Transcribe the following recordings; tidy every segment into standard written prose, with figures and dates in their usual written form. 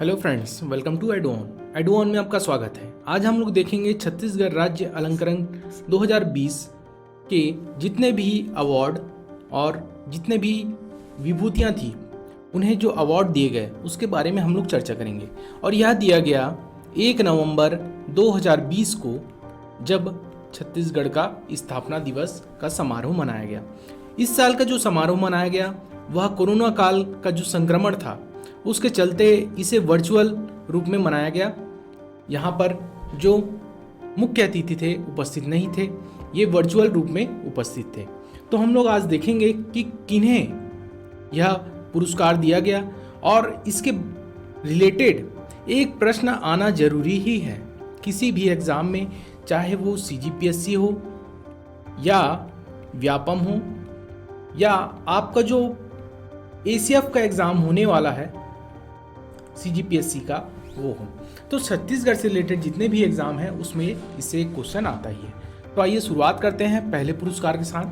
Hello friends, welcome to एडुऑन में आपका स्वागत है। आज हम लोग देखेंगे छत्तीसगढ़ राज्य अलंकरण 2020 के जितने भी अवार्ड और जितने भी विभूतियां थी, उन्हें जो अवार्ड दिए गए उसके बारे में हम लोग चर्चा करेंगे। और यह दिया गया 1 नवंबर 2020 को, जब छत्तीसगढ़ का स्थापना दिवस का समारोह मनाया गया। इस साल का जो समारोह मनाया गया वह कोरोना काल का जो संक्रमण था उसके चलते इसे वर्चुअल रूप में मनाया गया। यहाँ पर जो मुख्य अतिथि थे उपस्थित नहीं थे, ये वर्चुअल रूप में उपस्थित थे। तो हम लोग आज देखेंगे कि किन्हें यह पुरस्कार दिया गया, और इसके रिलेटेड एक प्रश्न आना जरूरी ही है किसी भी एग्ज़ाम में, चाहे वो CGPSC हो या व्यापम हो या आपका जो ACF का एग्ज़ाम होने वाला है CGPSC का वो हो। तो छत्तीसगढ़ से रिलेटेड जितने भी एग्ज़ाम हैं उसमें इससे एक क्वेश्चन आता ही है। तो आइए शुरुआत करते हैं पहले पुरस्कार के साथ।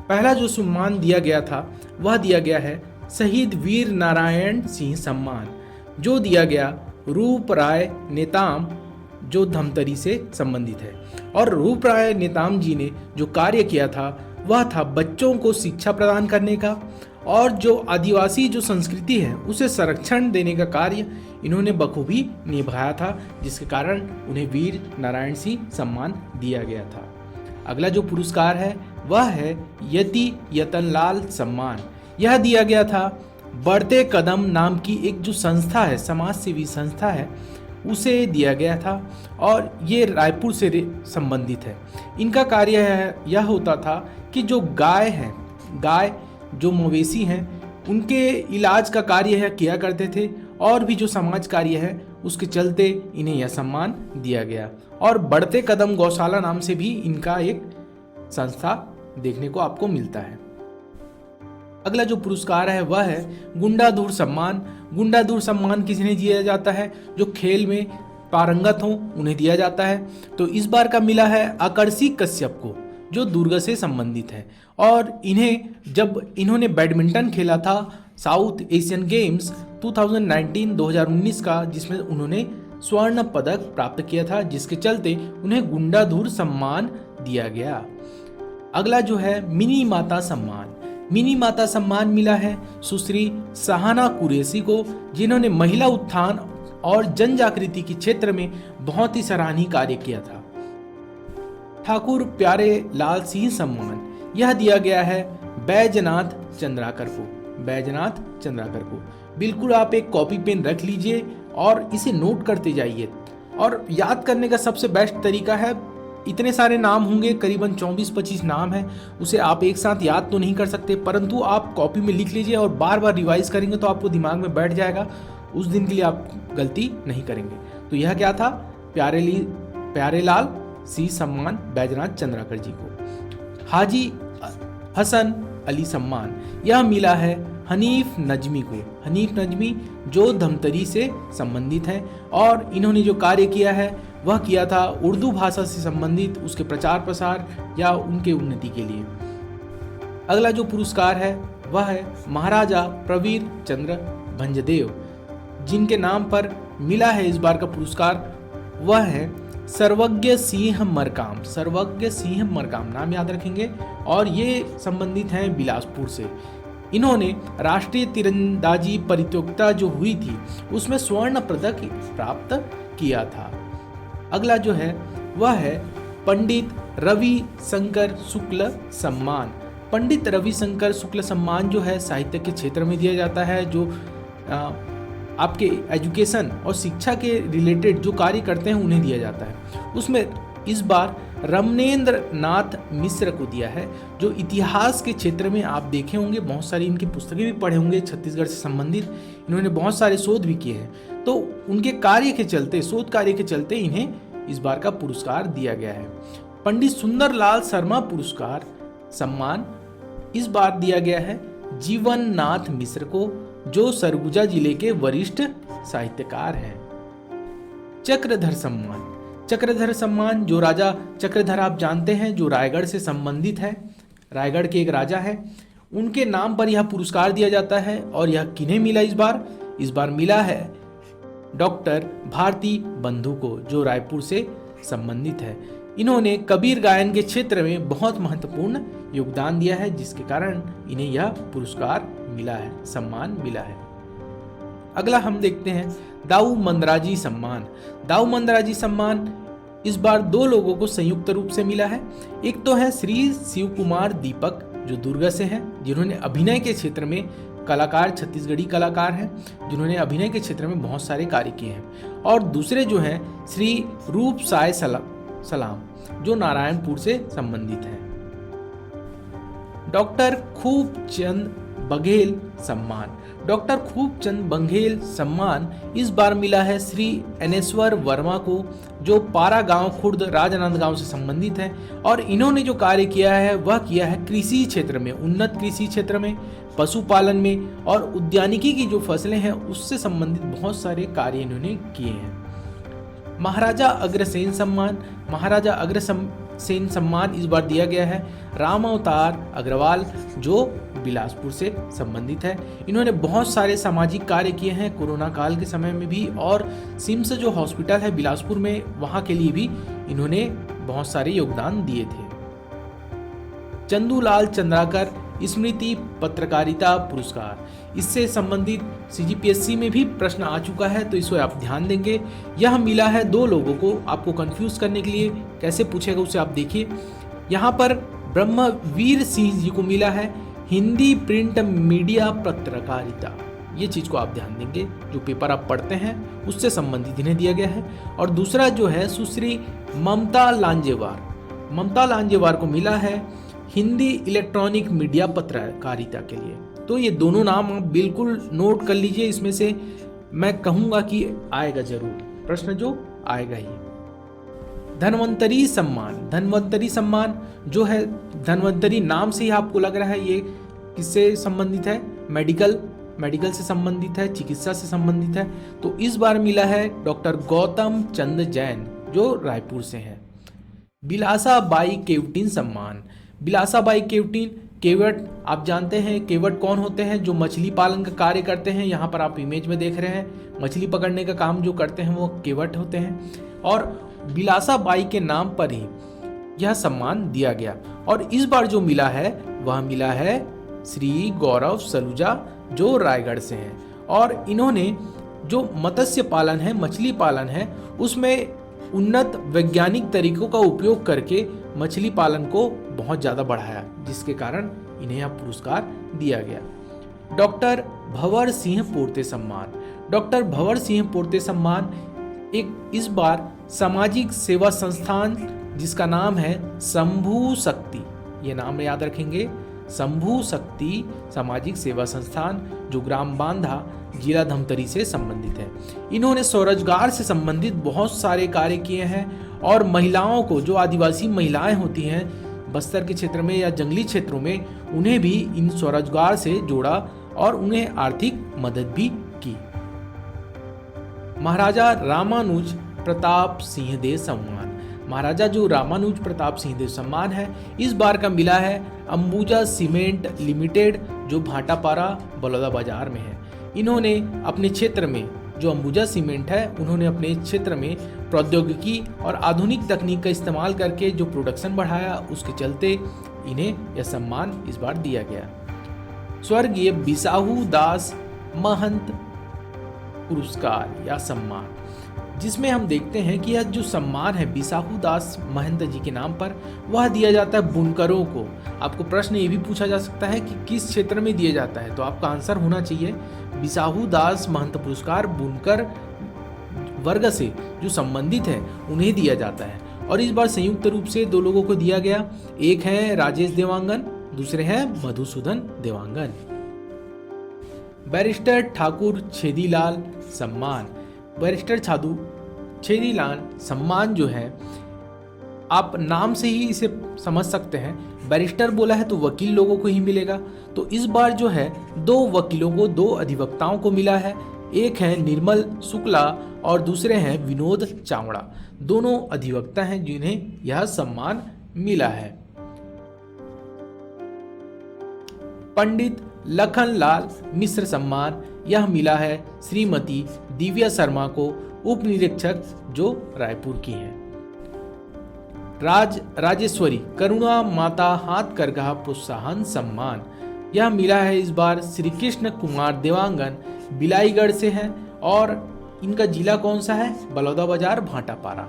पहला जो सम्मान दिया गया था वह दिया गया है शहीद वीर नारायण सिंह सम्मान, जो दिया गया रूप राय नेताम, जो धमतरी से संबंधित है। और रूप राय नेताम जी ने जो कार्य किया था वह था बच्चों को शिक्षा प्रदान करने का, और जो आदिवासी जो संस्कृति है उसे संरक्षण देने का कार्य इन्होंने बखूबी निभाया था, जिसके कारण उन्हें वीर नारायण सिंह सम्मान दिया गया था। अगला जो पुरस्कार है वह है यति यतनलाल सम्मान। यह दिया गया था बढ़ते कदम नाम की एक जो संस्था है, समाज सेवी संस्था है, उसे दिया गया था, और ये रायपुर से संबंधित है। इनका कार्य यह होता था कि जो गाय जो मवेशी हैं उनके इलाज का कार्य है किया करते थे, और भी जो समाज कार्य है उसके चलते इन्हें यह सम्मान दिया गया। और बढ़ते कदम गौशाला नाम से भी इनका एक संस्था देखने को आपको मिलता है। अगला जो पुरस्कार है वह है गुंडाधुर सम्मान। गुंडाधुर सम्मान किसने दिया जाता है? जो खेल में पारंगत हो उन्हें दिया जाता है। तो इस बार का मिला है आकर्षी कश्यप को, जो दुर्ग से संबंधित है। और जब इन्होंने बैडमिंटन खेला था साउथ एशियन गेम्स 2019 का, जिसमें उन्होंने स्वर्ण पदक प्राप्त किया था, जिसके चलते उन्हें गुंडाधुर सम्मान दिया गया। अगला जो है मिनी माता सम्मान। मिनी माता सम्मान मिला है सुश्री सहाना कुरैशी को, जिन्होंने महिला उत्थान और जन जागृति के क्षेत्र में बहुत ही सराहनीय कार्य किया था। ठाकुर प्यारे लाल सिंह सम्मान, यह दिया गया है बैजनाथ चंद्राकर को। बिल्कुल आप एक कॉपी पेन रख लीजिए और इसे नोट करते जाइए। और याद करने का सबसे बेस्ट तरीका है, इतने सारे नाम होंगे, करीबन 24-25 नाम है, उसे आप एक साथ याद तो नहीं कर सकते, परंतु आप कॉपी में लिख लीजिए और बार बार रिवाइज करेंगे तो आपको दिमाग में बैठ जाएगा। उस दिन के लिए आप गलती नहीं करेंगे। तो यह क्या था? प्यारेलाल सिंह सम्मान बैजनाथ चंद्राकर जी को। हाजी हसन अली सम्मान, यह मिला है हनीफ नजमी को। हनीफ नजमी जो धमतरी से संबंधित हैं, और इन्होंने जो कार्य किया है वह किया था उर्दू भाषा से संबंधित उसके प्रचार प्रसार या उनके उन्नति के लिए। अगला जो पुरस्कार है वह है महाराजा प्रवीर चंद्र भंजदेव, जिनके नाम पर मिला है इस बार का पुरस्कार। वह है सर्वज्ञ सिंह मरकाम, नाम याद रखेंगे, और ये संबंधित हैं बिलासपुर से। इन्होंने राष्ट्रीय तीरंदाजी प्रतियोगिता जो हुई थी उसमें स्वर्ण पदक प्राप्त किया था। अगला जो है वह है पंडित रवि शंकर शुक्ल सम्मान। पंडित रवि शंकर शुक्ल सम्मान जो है साहित्य के क्षेत्र में दिया जाता है, जो आपके एजुकेशन और शिक्षा के रिलेटेड जो कार्य करते हैं उन्हें दिया जाता है। उसमें इस बार रमनेन्द्र नाथ मिश्र को दिया है, जो इतिहास के क्षेत्र में आप देखे होंगे, बहुत सारी इनकी पुस्तकें भी पढ़े होंगे छत्तीसगढ़ से संबंधित। इन्होंने बहुत सारे शोध भी किए हैं, तो उनके शोध कार्य के चलते इन्हें इस बार का पुरस्कार दिया गया है। पंडित सुंदरलाल शर्मा पुरस्कार सम्मान इस बार दिया गया है जीवन नाथ मिश्र को, जो सरगुजा जिले के वरिष्ठ साहित्यकार हैं। चक्रधर सम्मान, जो राजा चक्रधर आप जानते हैं, जो रायगढ़ से संबंधित है, रायगढ़ के एक राजा है, उनके नाम पर यह पुरस्कार दिया जाता है। और यह किन्हें मिला इस बार मिला है डॉक्टर भारती बंधु को, जो रायपुर से संबंधित है। इन्होंने कबीर गायन के क्षेत्र में बहुत महत्वपूर्ण योगदान दिया है, जिसके कारण इन्हें यह पुरस्कार मिला है, सम्मान मिला है। अगला हम देखते हैं दाऊ मंदराजी सम्मान। दाऊ मंदराजी सम्मान इस बार दो लोगों को संयुक्त रूप से मिला है। एक तो है श्री शिव कुमार दीपक, जो दुर्ग से हैं, जिन्होंने अभिनय के क्षेत्र में कलाकार, छत्तीसगढ़ी कलाकार हैं, जिन्होंने अभिनय के क्षेत्र में बहुत सारे कार्य किए हैं। और दूसरे जो हैं श्री रूप साय सलाम, जो नारायणपुर से संबंधित हैं। डॉक्टर खूबचंद बघेल सम्मान। डॉक्टर खूबचंद बघेल सम्मान इस बार मिला है श्री अनेश्वर वर्मा को, जो पारा गांव खुर्द राजनांदगांव से संबंधित है। और इन्होंने जो कार्य किया है वह किया है कृषि क्षेत्र में, उन्नत कृषि क्षेत्र में, पशुपालन में और उद्यानिकी की जो फसलें हैं उससे संबंधित बहुत सारे कार्य इन्होंने किए हैं। महाराजा अग्रसेन सम्मान। महाराजा अग्रसेन सम्मान इस बार दिया गया है राम अवतार अग्रवाल, जो बिलासपुर से संबंधित है। इन्होंने बहुत सारे सामाजिक कार्य किए हैं कोरोना काल के समय में भी, और सिम्स जो हॉस्पिटल है बिलासपुर में, वहां के लिए भी इन्होंने बहुत सारे योगदान दिए थे। चंदूलाल चंद्राकर स्मृति पत्रकारिता पुरस्कार, इससे संबंधित सीजीपीएससी में भी प्रश्न आ चुका है, तो इसको आप ध्यान देंगे। यह मिला है दो लोगों को, आपको कंफ्यूज करने के लिए कैसे पूछेगा उसे आप देखिए। यहाँ पर ब्रह्मवीर सिंह जी को मिला है हिंदी प्रिंट मीडिया पत्रकारिता, ये चीज को आप ध्यान देंगे, जो पेपर आप पढ़ते हैं उससे संबंधित इन्हें दिया गया है। और दूसरा जो है सुश्री ममता लांजेवार को मिला है हिंदी इलेक्ट्रॉनिक मीडिया पत्रकारिता के लिए। तो ये दोनों नाम आप बिल्कुल नोट कर लीजिए, इसमें से मैं कहूंगा कि आएगा जरूर, प्रश्न जो आएगा ही। धन्वंतरी सम्मान। धन्वंतरी सम्मान जो है, धन्वंतरी नाम से ही आपको लग रहा है ये किससे संबंधित है, मेडिकल से संबंधित है, चिकित्सा से संबंधित है। तो इस बार मिला है डॉक्टर गौतम चंद जैन, जो रायपुर से हैं। बिलासाबाई केवटिन सम्मान। बिलासाबाई केवट आप जानते हैं केवट कौन होते हैं, जो मछली पालन का कार्य करते हैं। यहाँ पर आप इमेज में देख रहे हैं, मछली पकड़ने का काम जो करते हैं वो केवट होते हैं। और बिलासाबाई के नाम पर ही यह सम्मान दिया गया। और इस बार जो मिला है वह मिला है श्री गौरव सलूजा, जो रायगढ़ से हैं। और इन्होंने जो मत्स्य पालन है, मछली पालन है, उसमें उन्नत वैज्ञानिक तरीकों का उपयोग करके मछली पालन को बहुत ज़्यादा बढ़ाया, जिसके कारण इन्हें यह पुरस्कार दिया गया। डॉक्टर भंवर सिंह पोर्ते सम्मान। डॉक्टर भंवर सिंह पोर्ते सम्मान एक इस बार सामाजिक सेवा संस्थान जिसका नाम है शंभू शक्ति, ये नाम याद रखेंगे, शंभू शक्ति सामाजिक सेवा संस्थान, जो ग्राम बांधा जिला धमतरी से संबंधित है। इन्होंने स्वरोजगार से संबंधित बहुत सारे कार्य किए हैं और महिलाओं को, जो आदिवासी महिलाएं होती हैं बस्तर के क्षेत्र में या जंगली क्षेत्रों में, उन्हें भी इन स्वरोजगार से जोड़ा और उन्हें आर्थिक मदद भी की। महाराजा रामानुज प्रताप सिंह देव सम्मान। महाराजा जो रामानुज प्रताप सिंह देव सम्मान है, इस बार का मिला है अंबुजा सीमेंट लिमिटेड, जो भाटापारा बलौदाबाजार में है। इन्होंने अपने क्षेत्र में, जो अंबुजा सीमेंट है, उन्होंने अपने क्षेत्र में प्रौद्योगिकी और आधुनिक तकनीक का इस्तेमाल करके जो प्रोडक्शन बढ़ाया, उसके चलते इन्हें यह सम्मान इस बार दिया गया। स्वर्गीय बिसाहू दास महंत पुरस्कार या सम्मान, जिसमें हम देखते हैं कि यह जो सम्मान है बिसाहू दास महंत जी के नाम पर, वह दिया जाता है बुनकरों को। आपको प्रश्न ये भी पूछा जा सकता है कि किस क्षेत्र में दिया जाता है, तो आपका आंसर होना चाहिए बिसाहू दास महंत पुरस्कार बुनकर वर्ग से जो संबंधित है उन्हें दिया जाता है। और इस बार संयुक्त रूप से दो लोगों को दिया गया, एक है राजेश देवांगन, दूसरे हैं मधुसूदन देवांगन। बैरिस्टर ठाकुर छेदीलाल सम्मान। बैरिस्टर छेदीलाल सम्मान जो है, आप नाम से ही इसे समझ सकते हैं, बैरिस्टर बोला है तो वकील लोगों को ही मिलेगा। तो इस बार जो है दो वकीलों को, दो अधिवक्ताओं को मिला है, एक है निर्मल शुक्ला और दूसरे हैं विनोद चावड़ा। दोनों अधिवक्ता हैं जिन्हें यह सम्मान मिला है। पंडित लखनलाल मिश्र सम्मान यह मिला है श्रीमती दिव्या शर्मा को, उप निरीक्षक जो रायपुर की हैं। राजेश्वरी करुणा माता हाथकरघा प्रोत्साहन सम्मान यह मिला है इस बार श्री कृष्ण कुमार देवांगन, बिलाईगढ़ से हैं और इनका जिला कौन सा है? बलौदाबाजार भाटापारा।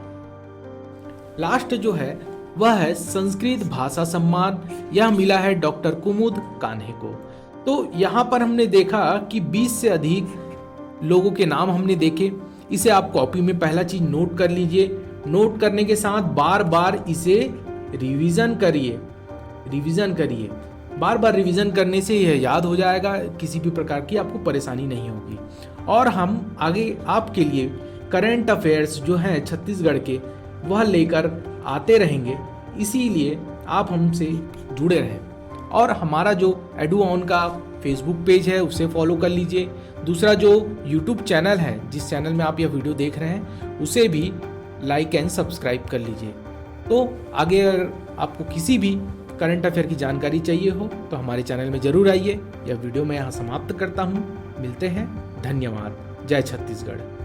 लास्ट जो है वह है संस्कृत भाषा सम्मान, यह मिला है डॉक्टर कुमुद कान्हे को। तो यहाँ पर हमने देखा कि 20 से अधिक लोगों के नाम हमने देखे। इसे आप कॉपी में पहला चीज नोट कर लीजिए। नोट करने के साथ बार बार इसे रिवीजन करिए। बार बार रिवीजन करने से यह याद हो जाएगा, किसी भी प्रकार की आपको परेशानी नहीं होगी। और हम आगे आपके लिए करंट अफेयर्स जो हैं छत्तीसगढ़ के वह लेकर आते रहेंगे, इसीलिए आप हमसे जुड़े रहें। और हमारा जो एडुऑन का फेसबुक पेज है उसे फॉलो कर लीजिए। दूसरा जो यूट्यूब चैनल है, जिस चैनल में आप यह वीडियो देख रहे हैं, उसे भी लाइक एंड सब्सक्राइब कर लीजिए। तो आगे अगर आपको किसी भी करंट अफेयर की जानकारी चाहिए हो तो हमारे चैनल में जरूर आइए। यह वीडियो मैं यहाँ समाप्त करता हूँ। मिलते हैं। धन्यवाद। जय छत्तीसगढ़।